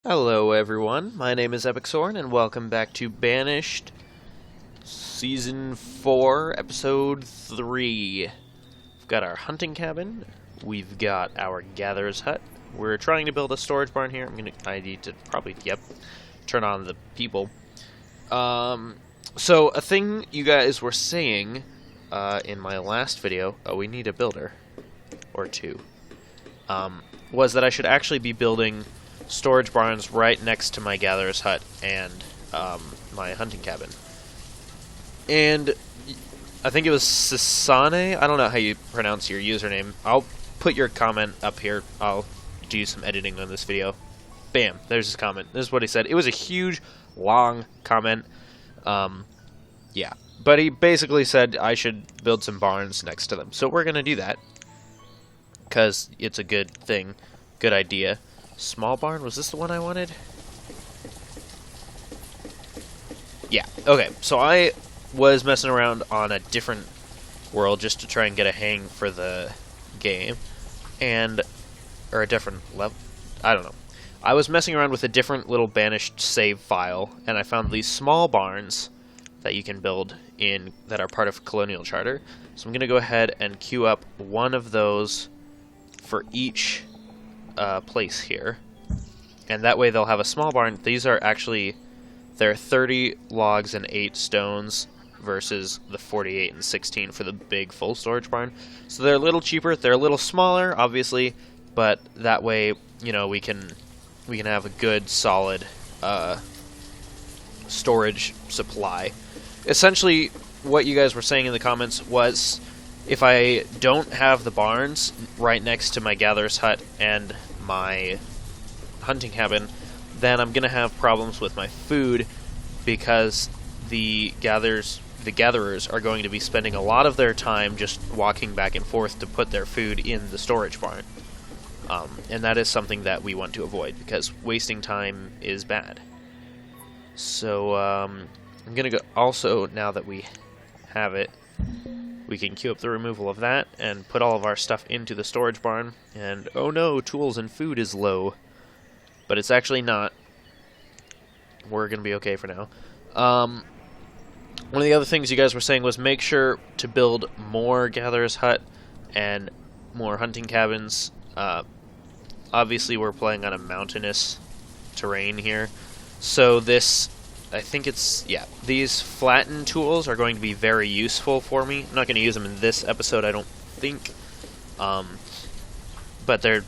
Hello everyone, my name is EpicSorn and welcome back to Banished Season 4, Episode 3. We've got our hunting cabin, we've got our gatherer's hut, we're trying to build a storage barn here. I need to probably, turn on the people. So a thing you guys were saying in my last video, we need a builder, or two, was that I should actually be building storage barns right next to my gatherer's hut and my hunting cabin. And I think it was Cyssane. I don't know how you pronounce your username. I'll put your comment up here. I'll do some editing on this video. Bam, there's his comment. This is what he said. It was a huge, long comment. Yeah. But he basically said I should build some barns next to them. So we're going to do that, because it's a good thing, good idea. Small barn? Was this the one I wanted? Yeah, okay. So I was messing around on a different world just to try and get a hang for the game. Or a different level. I don't know. I was messing around with a different little Banished save file, and I found these small barns that you can build in that are part of Colonial Charter. So I'm going to go ahead and queue up one of those for each place here, and that way they'll have a small barn. These are actually, they're 30 logs and 8 stones versus the 48 and 16 for the big full storage barn. So they're a little cheaper, they're a little smaller obviously, but that way, you know, we can have a good solid storage supply. Essentially what you guys were saying in the comments was, if I don't have the barns right next to my gatherer's hut and my hunting cabin, then I'm going to have problems with my food, because the gatherers are going to be spending a lot of their time just walking back and forth to put their food in the storage barn. And that is something that we want to avoid, because wasting time is bad. So I'm going to go, also, now that we have it, we can queue up the removal of that and put all of our stuff into the storage barn. And oh no, tools and food is low. But it's actually not. We're going to be okay for now. One of the other things you guys were saying was make sure to build more gatherer's hut and more hunting cabins. Obviously we're playing on a mountainous terrain here. So this, I think it's, yeah, these flatten tools are going to be very useful for me. I'm not going to use them in this episode, I don't think. But they're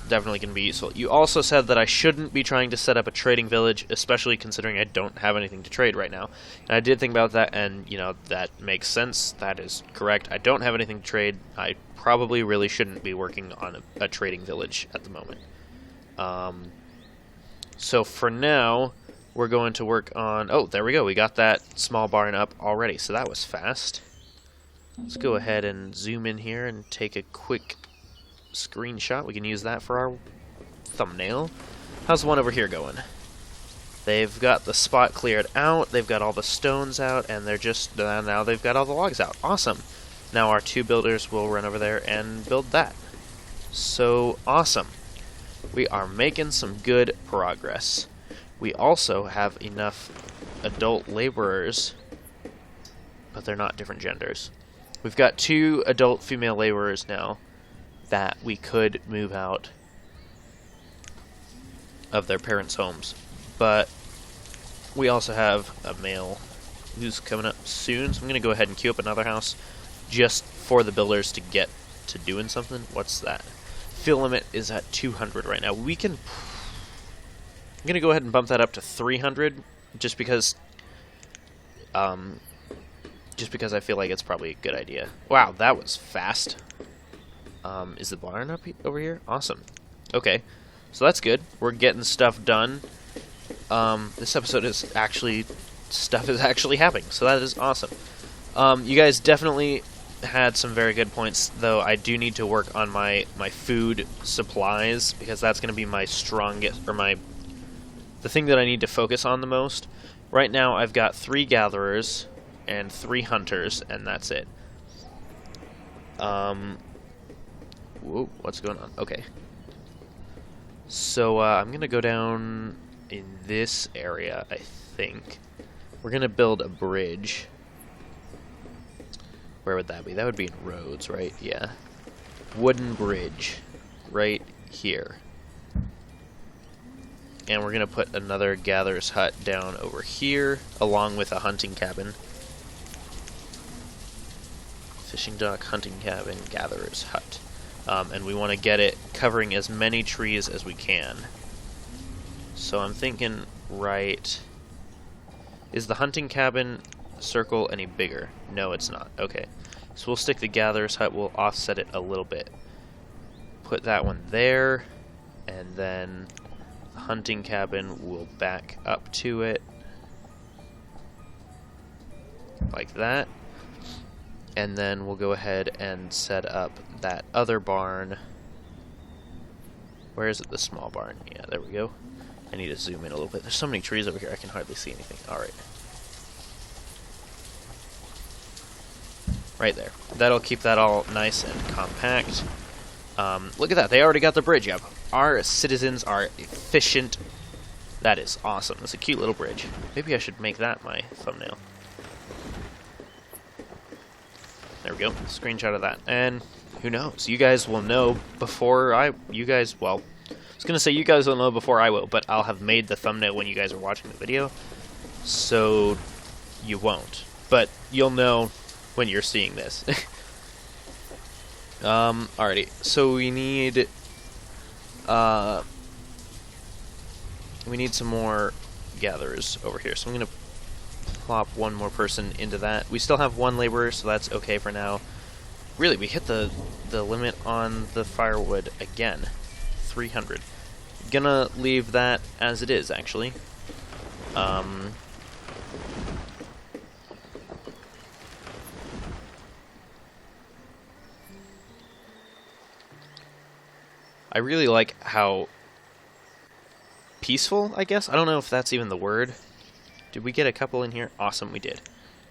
definitely going to be useful. You also said that I shouldn't be trying to set up a trading village, especially considering I don't have anything to trade right now. And I did think about that, and, you know, that makes sense. That is correct. I don't have anything to trade. I probably really shouldn't be working on a trading village at the moment. So for now, we're going to work on... Oh, there we go. We got that small barn up already, so that was fast. Let's go ahead and zoom in here and take a quick screenshot. We can use that for our thumbnail. How's the one over here going? They've got the spot cleared out, they've got all the stones out, and they're just... now they've got all the logs out. Awesome. Now our two builders will run over there and build that. So, awesome. We are making some good progress. We also have enough adult laborers, but they're not different genders. We've got 2 adult female laborers now that we could move out of their parents' homes. But we also have a male who's coming up soon, so I'm going to go ahead and queue up another house just for the builders to get to doing something. What's that? Fill limit is at 200 right now. We can... I'm going to go ahead and bump that up to 300, just because I feel like it's probably a good idea. Wow, that was fast. Is the barn up over here? Awesome. Okay, so that's good. We're getting stuff done. This episode is actually... stuff is actually happening, so that is awesome. You guys definitely had some very good points, though I do need to work on my food supplies, because that's going to be my strongest, or the thing that I need to focus on the most. Right now I've got 3 gatherers and 3 hunters, and that's it. Whoa, what's going on? Okay. So I'm going to go down in this area, I think. We're going to build a bridge. Where would that be? That would be in Rhodes, right? Yeah. Wooden bridge. Right here. And we're going to put another gatherer's hut down over here, along with a hunting cabin. Fishing dock, hunting cabin, gatherer's hut. And we want to get it covering as many trees as we can. So I'm thinking, right... Is the hunting cabin circle any bigger? No, it's not. Okay. So we'll stick the gatherer's hut, we'll offset it a little bit. Put that one there, and then the hunting cabin will back up to it. Like that. And then we'll go ahead and set up that other barn. Where is it? The small barn. Yeah, there we go. I need to zoom in a little bit. There's so many trees over here, I can hardly see anything. Alright. Right there. That'll keep that all nice and compact. Look at that. They already got the bridge up. Our citizens are efficient. That is awesome. It's a cute little bridge. Maybe I should make that my thumbnail. There we go. Screenshot of that. And who knows? You guys will know before well, I was going to say you guys will know before I will, but I'll have made the thumbnail when you guys are watching the video. So you won't. But you'll know when you're seeing this. Alrighty. So we need some more gatherers over here. So I'm going to plop one more person into that. We still have one laborer, so that's okay for now. Really, we hit the limit on the firewood again. 300. Gonna leave that as it is, actually. I really like how peaceful, I guess? I don't know if that's even the word. Did we get a couple in here? Awesome, we did.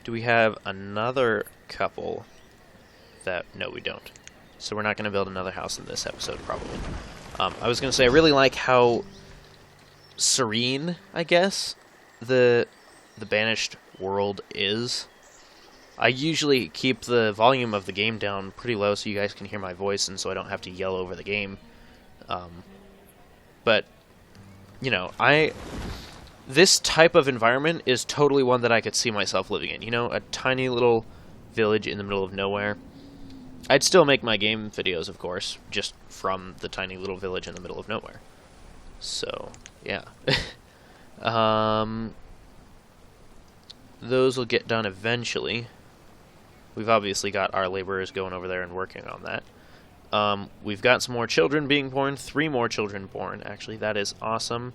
Do we have another couple that... No, we don't. So we're not going to build another house in this episode, probably. I was going to say, I really like how serene, I guess, the Banished world is. I usually keep the volume of the game down pretty low so you guys can hear my voice and so I don't have to yell over the game. But, you know, this type of environment is totally one that I could see myself living in. You know, a tiny little village in the middle of nowhere. I'd still make my game videos, of course, just from the tiny little village in the middle of nowhere. So, yeah. Those will get done eventually. We've obviously got our laborers going over there and working on that. We've got some more children being born. 3 more children born, actually. That is awesome.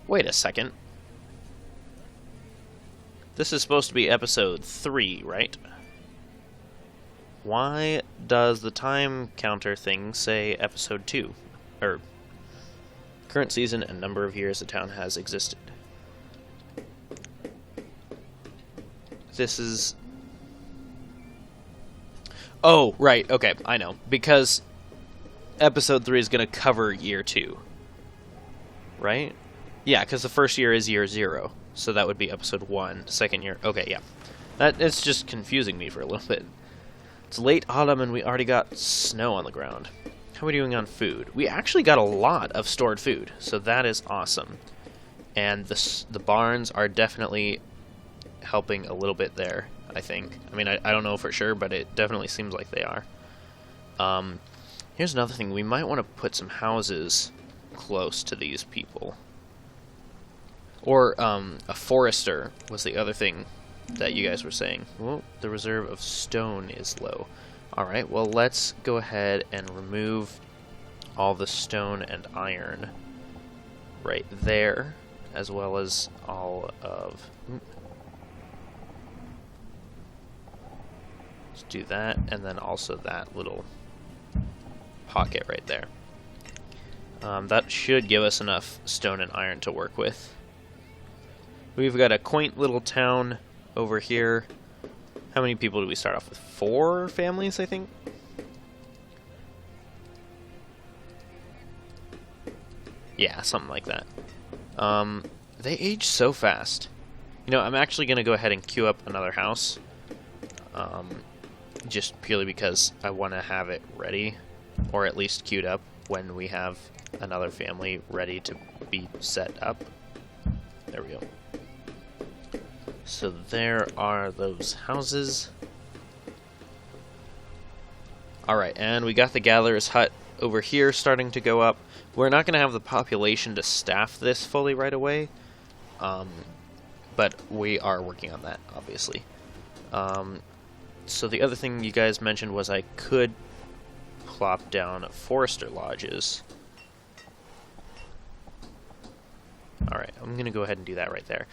Wait a second. This is supposed to be episode 3, right? Why does the time counter thing say episode 2? Or, current season and number of years the town has existed. This is... Oh, right, okay, I know. Because episode 3 is going to cover year 2. Right? Yeah, because the first year is year 0. So that would be episode 1, second year. Okay, yeah. It's just confusing me for a little bit. It's late autumn and we already got snow on the ground. How are we doing on food? We actually got a lot of stored food, so that is awesome. And the barns are definitely helping a little bit there, I think. I mean, I don't know for sure, but it definitely seems like they are. Here's another thing. We might want to put some houses close to these people. Or a forester was the other thing that you guys were saying. Well, the reserve of stone is low. Alright, well let's go ahead and remove all the stone and iron right there, as well as all of... Let's do that, and then also that little pocket right there. That should give us enough stone and iron to work with. We've got a quaint little town over here. How many people do we start off with? 4 families, I think? Yeah, something like that. They age so fast. You know, I'm actually going to go ahead and queue up another house. Just purely because I want to have it ready, or at least queued up when we have another family ready to be set up. There we go. So there are those houses. Alright, and we got the Gatherer's Hut over here starting to go up. We're not going to have the population to staff this fully right away, but we are working on that, obviously. So the other thing you guys mentioned was I could plop down forester lodges. Alright, I'm going to go ahead and do that right there.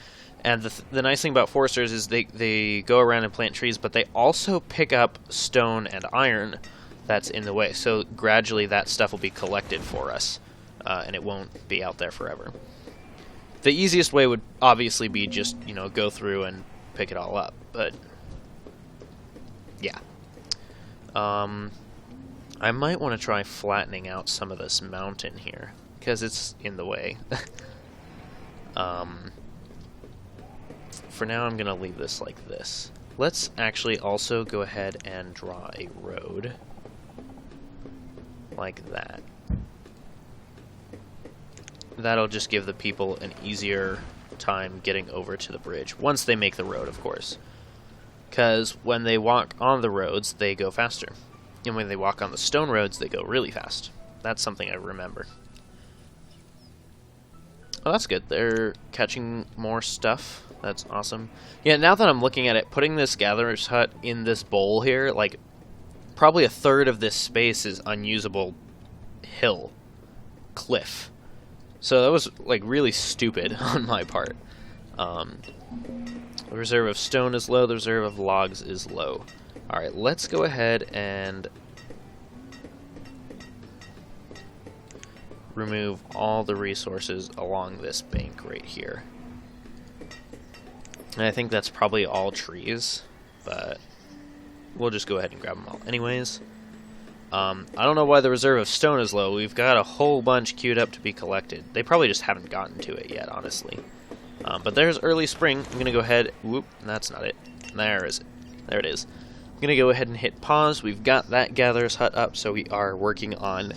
And the nice thing about foresters is they go around and plant trees, but they also pick up stone and iron that's in the way. So gradually that stuff will be collected for us, and it won't be out there forever. The easiest way would obviously be just, you know, go through and pick it all up, but yeah. I might want to try flattening out some of this mountain here, because it's in the way. For now, I'm going to leave this like this. Let's actually also go ahead and draw a road like that. That'll just give the people an easier time getting over to the bridge, once they make the road, of course. Because when they walk on the roads, they go faster. And when they walk on the stone roads, they go really fast. That's something I remember. Oh, that's good. They're catching more stuff. That's awesome. Yeah, now that I'm looking at it, putting this Gatherer's Hut in this bowl here, like, probably a third of this space is unusable cliff. So that was, like, really stupid on my part. The reserve of stone is low, the reserve of logs is low. Alright, let's go ahead and remove all the resources along this bank right here. And I think that's probably all trees, but we'll just go ahead and grab them all anyways. I don't know why the reserve of stone is low. We've got a whole bunch queued up to be collected. They probably just haven't gotten to it yet, honestly. But there's early spring. I'm going to go ahead... Whoop, that's not it. There is it. There it is. I'm going to go ahead and hit pause. We've got that Gatherer's Hut up, so we are working on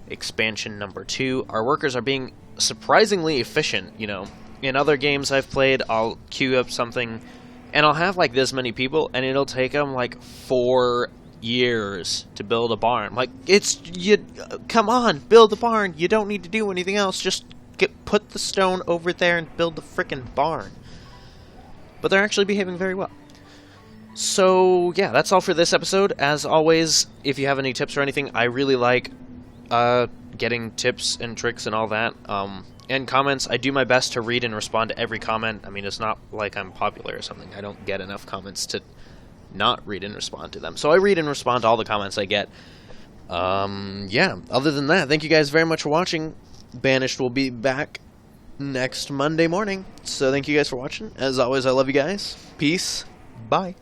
expansion number 2. Our workers are being surprisingly efficient, you know. In other games I've played, I'll queue up something, and I'll have like this many people, and it'll take them like 4 years to build a barn. Like, come on, build a barn. You don't need to do anything else. Just put the stone over there and build the frickin' barn. But they're actually behaving very well. So, yeah, that's all for this episode. As always, if you have any tips or anything, I really like getting tips and tricks and all that. And comments, I do my best to read and respond to every comment. I mean, it's not like I'm popular or something. I don't get enough comments to not read and respond to them. So I read and respond to all the comments I get. Yeah, other than that, thank you guys very much for watching. Banished will be back next Monday morning. So thank you guys for watching. As always, I love you guys. Peace. Bye.